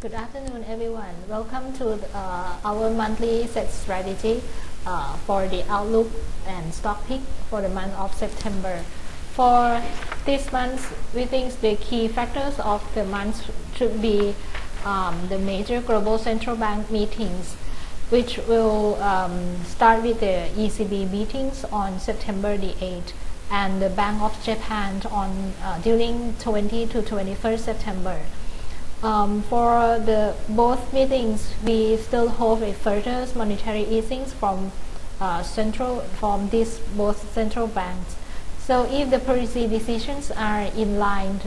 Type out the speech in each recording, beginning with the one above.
Good afternoon, everyone. Welcome to our monthly set strategy for the outlook and stock pick for the month of September. For this month, we think the key factors of the month should be the major global central bank meetings, which will start with the ECB meetings on September the 8th and the Bank of Japan on during 20 to 21st September. For the both meetings, we still hope a further monetary easing from these both central banks. So if the policy decisions are in line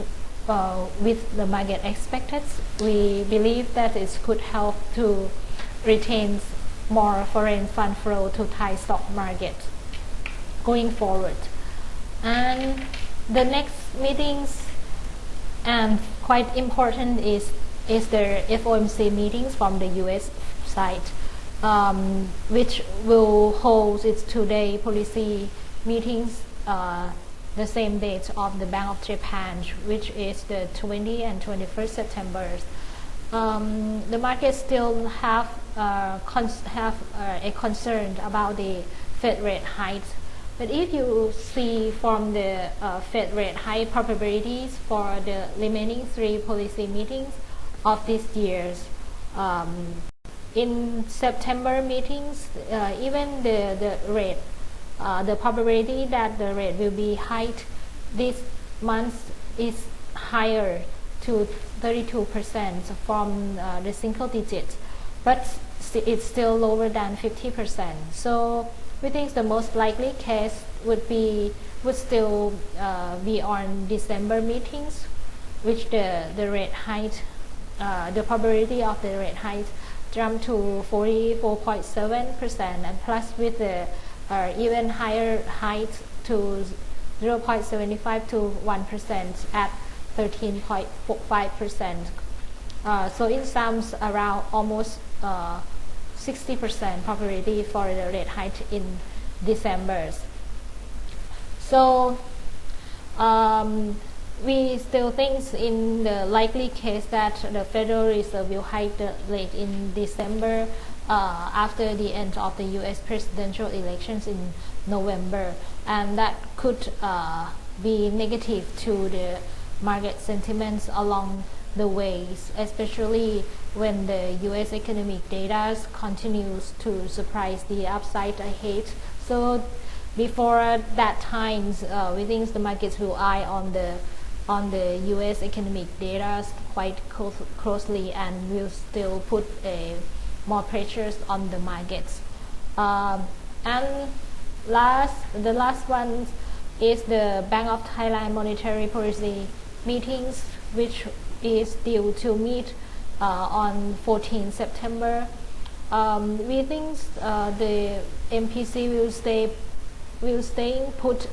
with the market expected, we believe that it could help to retain more foreign fund flow to Thai stock market going forward. And the next meetings and quite important is the FOMC meetings from the US side, which will hold its two-day policy meetings the same date of the Bank of Japan, which is the 20 and 21st September. The market still have a concern about the Fed rate hikes. But if you see from the Fed rate hike probabilities for the remaining three policy meetings of this year, in September meetings, even the rate, the probability that the rate will be hiked this month is higher to 32% from the single digit, but it's still lower than 50%. So we think the most likely case would still be on December meetings, which the rate hike, the probability of the rate hike jumped to 44.7%, and plus with the even higher hike to 0.75 to 1% at 13.5%. So it sums around almost 60% probability for the rate hike in December. So we still think in the likely case that the Federal Reserve will hike the rate in December after the end of the U.S. presidential elections in November, and that could be negative to the market sentiments along the ways, especially when the U.S. economic data continues to surprise the upside ahead. So before that time, we think the markets will eye on the U.S. economic data quite closely and will still put more pressures on the markets. And the last one is the Bank of Thailand monetary policy meetings, which is due to meet on 14 September. We think the MPC will stay put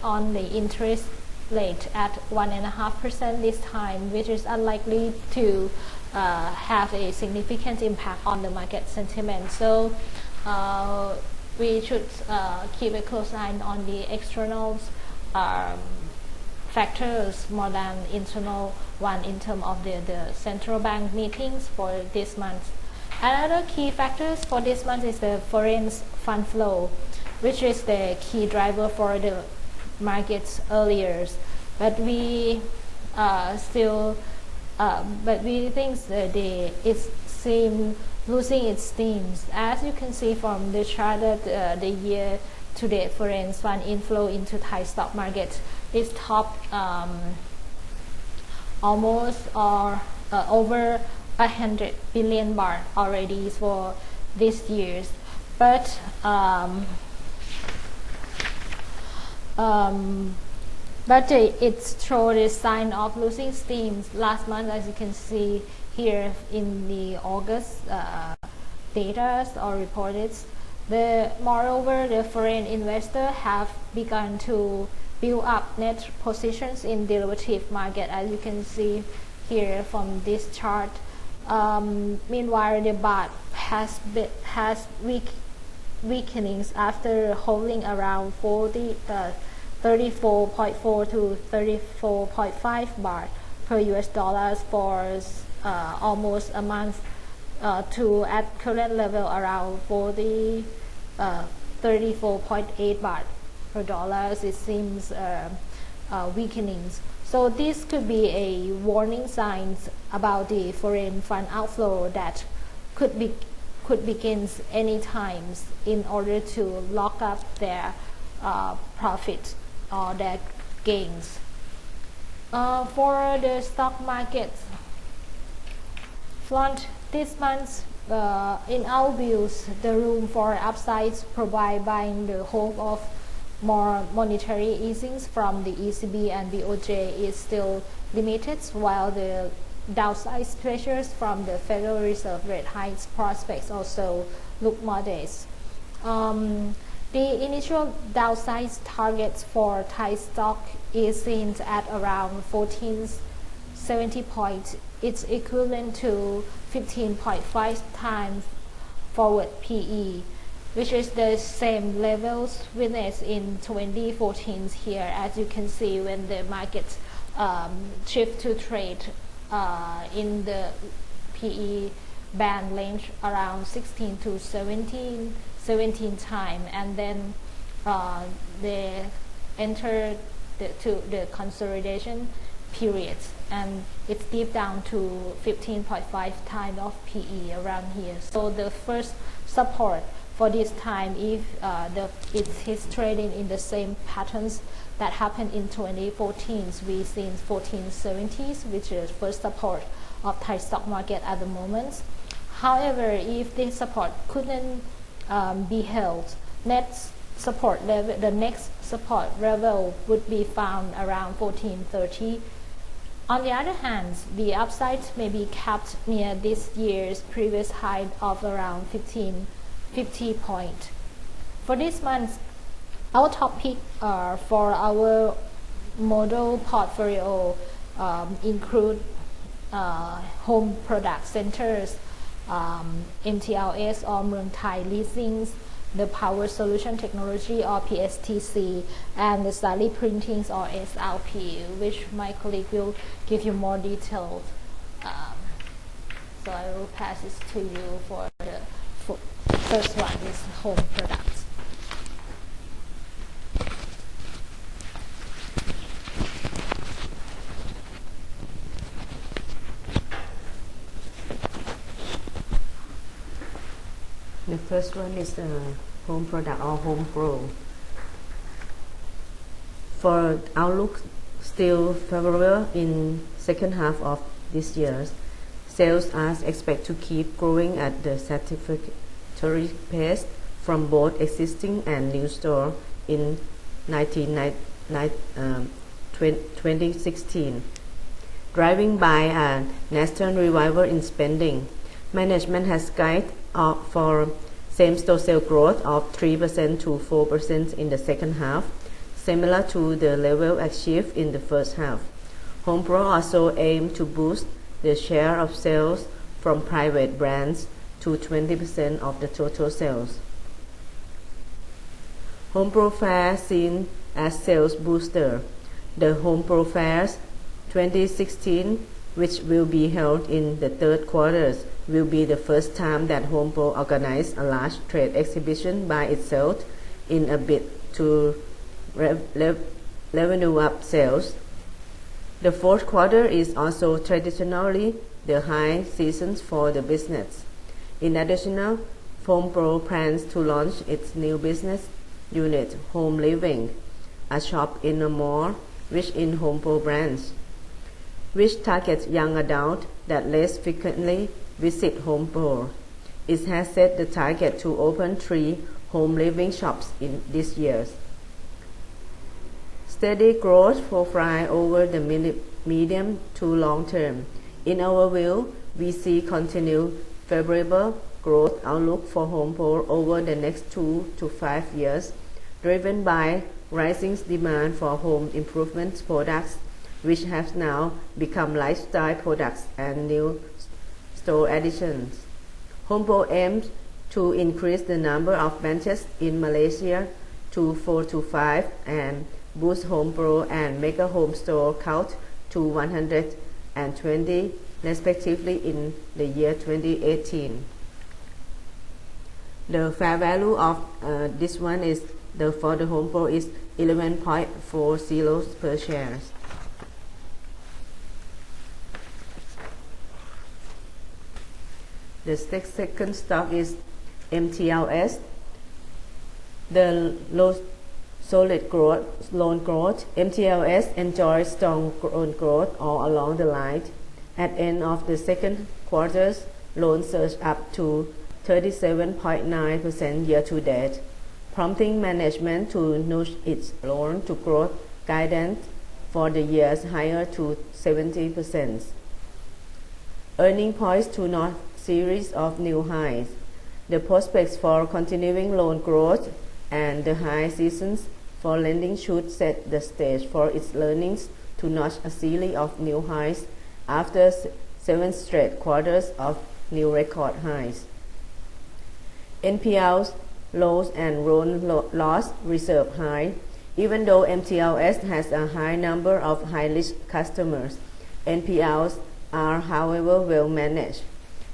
on the interest rate at 1.5% this time, which is unlikely to have a significant impact on the market sentiment. So we should keep a close eye on the external factors more than internal one in terms of the central bank meetings for this month. Another key factors for this month is the foreign fund flow, which is the key driver for the markets earlier. But we think that it's losing its steam. As you can see from the chart, that the year-to-date foreign fund inflow into Thai stock market is top almost or over 100 billion baht already for this year. But it's showed a sign of losing steam last month, as you can see here in the August data or reported. Moreover, the foreign investors have begun to build up net positions in derivative market, as you can see here from this chart. Meanwhile, the baht has weakenings after holding around 34.4 to 34.5 baht per US dollars for almost a month to at current level around 34.8 baht per dollar. It seems weakening. So this could be a warning signs about the foreign fund outflow that could begin any times in order to lock up their profit or their gains. For the stock market front, this month, in our views, the room for upsides provided by the hope of more monetary easings from the ECB and BOJ is still limited, while the downside pressures from the Federal Reserve rate hikes prospects also look modest. The initial downside targets for Thai stock is seen at around 1470 points. It's equivalent to 15.5 times forward PE, which is the same levels witnessed in 2014 here, as you can see when the market shift to trade in the PE band range around 16 to 17 time, and then they enter the consolidation period, and it's deep down to 15.5 times of PE around here. So the first support for this time, if it is trading in the same patterns that happened in 2014, we seen 1470s, which is first support of Thai stock market at the moment. However, if this support couldn't be held, next support level, the next support level would be found around 1430. On the other hand, the upside may be capped near this year's previous high of around 1550 point. For this month, our top pick for our model portfolio include home product centers, MTLS or Muang Thai Leasing, the Power Solution Technology or PSTC, and the Sally Printings or SLP, which my colleague will give you more details. So I will pass this to you for the first one is home products. The first one is home product or home pro. For outlook still favorable in second half of this year. Sales are expected to keep growing at the satisfactory pace from both existing and new store in 2016, driving by a national revival in spending. Management has guided for same-store sales growth of 3% to 4% in the second half, similar to the level achieved in the first half. Home Pro also aimed to boost the share of sales from private brands to 20% of the total sales. Home Pro Fair seen as sales booster. The Home Pro Fairs 2016, which will be held in the third quarter, will be the first time that Home Pro organized a large trade exhibition by itself in a bid to revenue up sales. The fourth quarter is also traditionally the high season for the business. In addition, Home Pro plans to launch its new business unit, Home Living, a shop in a mall rich in Home Pro brands, which targets young adults that less frequently visit Home Pro. It has set the target to open 3 home living shops in this year. Steady growth profile over the medium to long term. In our view, we see continued favorable growth outlook for Home Pro over the next 2 to 5 years, driven by rising demand for home improvement products, which have now become lifestyle products and new store additions. Home Pro aims to increase the number of branches in Malaysia to 4 to 5 and boost Home Pro and Mega Home store count to 100 and 20 respectively in the year 2018. The fair value of this one is for the Home Pro is 11.40 per share. The second stock is MTLS. The solid loan growth. MTLS enjoyed strong loan growth all along the line. At end of the second quarter, loans surged up to 37.9% year to date, prompting management to nudge its loan to growth guidance for the years higher to 70%. Earning points to notch series of new highs. The prospects for continuing loan growth and the high seasons for lending should set the stage for its earnings to notch a series of new highs after 7 straight quarters of new record highs. NPLs, loans and loan loss reserve high. Even though MTLS has a high number of high-risk customers, NPLs are however well managed.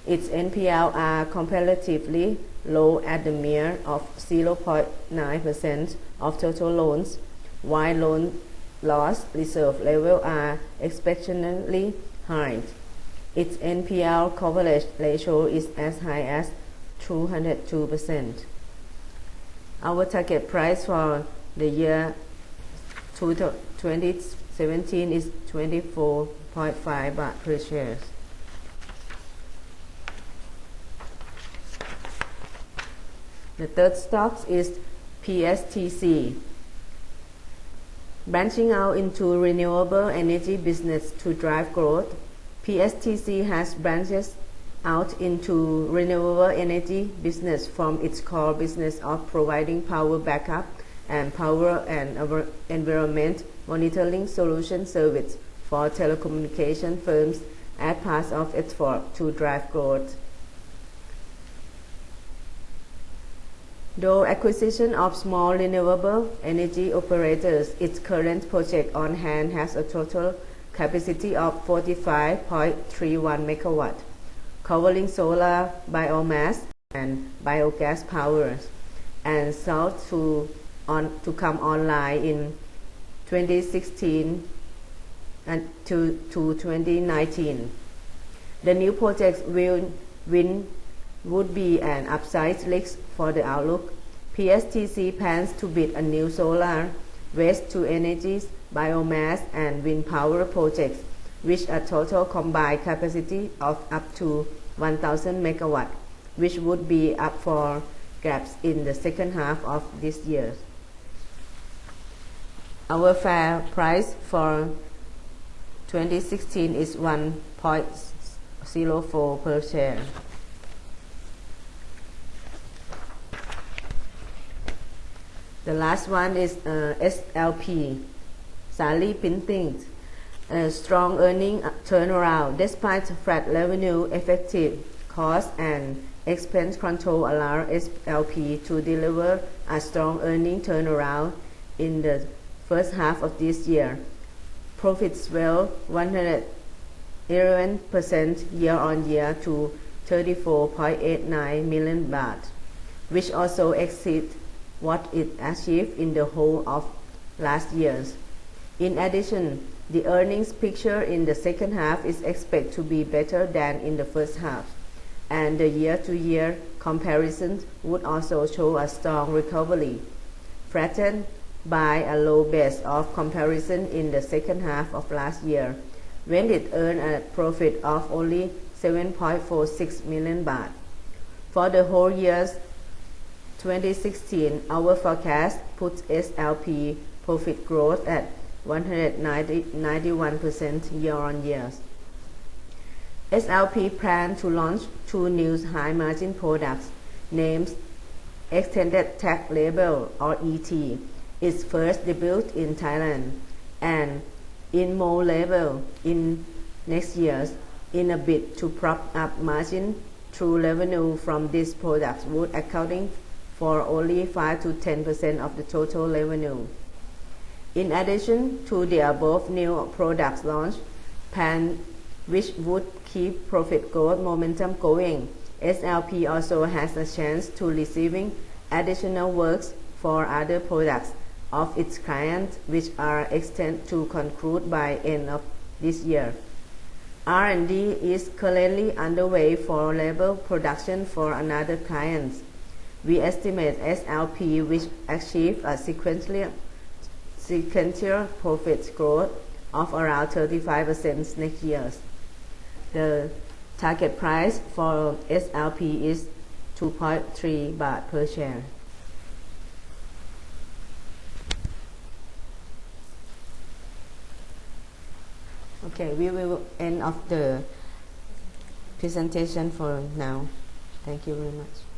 Its NPL are comparatively low at the mere of 0.9% of total loans, while loan loss reserve level are exceptionally high. Its NPL coverage ratio is as high as 202%. Our target price for the year 2017 is 24.5 baht per share. The third stock is PSTC. Branching out into renewable energy business to drive growth, PSTC has branched out into renewable energy business from its core business of providing power backup and power and environment monitoring solution service for telecommunication firms as part of its effort to drive growth. Though acquisition of small renewable energy operators, its current project on hand has a total capacity of 45.31 MW, covering solar, biomass, and biogas power, and sought to come online in 2016 and to 2019. The new projects would be an upside risk for the outlook. PSTC plans to build a new solar, waste-to-energy, biomass, and wind power projects, with a total combined capacity of up to 1,000 MW, which would be up for grabs in the second half of this year. Our fair price for 2016 is 1.04 per share. The last one is SLP, Sari Printing. Strong earning turnaround despite flat revenue, effective cost and expense control allow SLP to deliver a strong earning turnaround in the first half of this year. Profits fell 111% year on year to 34.89 million baht, which also exceeds what it achieved in the whole of last year. In addition, the earnings picture in the second half is expected to be better than in the first half, and the year-to-year comparison would also show a strong recovery, flattened by a low base of comparison in the second half of last year, when it earned a profit of only 7.46 million baht. For the whole year 2016, our forecast puts SLP profit growth at 191% year on year. SLP plans to launch 2 new high-margin products named Extended Tag Label or ET, its first debut in Thailand, and InMo Label in next year, in a bid to prop up margin through revenue from these products would accounting for only 5 to 10% of the total revenue. In addition to the above new products launch, plan which would keep profit growth momentum going. SLP also has a chance to receiving additional works for other products of its clients, which are extended to conclude by end of this year. R&D is currently underway for label production for another client. We estimate SLP will achieve a sequential profit growth of around 35% next year. The target price for SLP is 2.3 baht per share. Okay, we will end of the presentation for now. Thank you very much.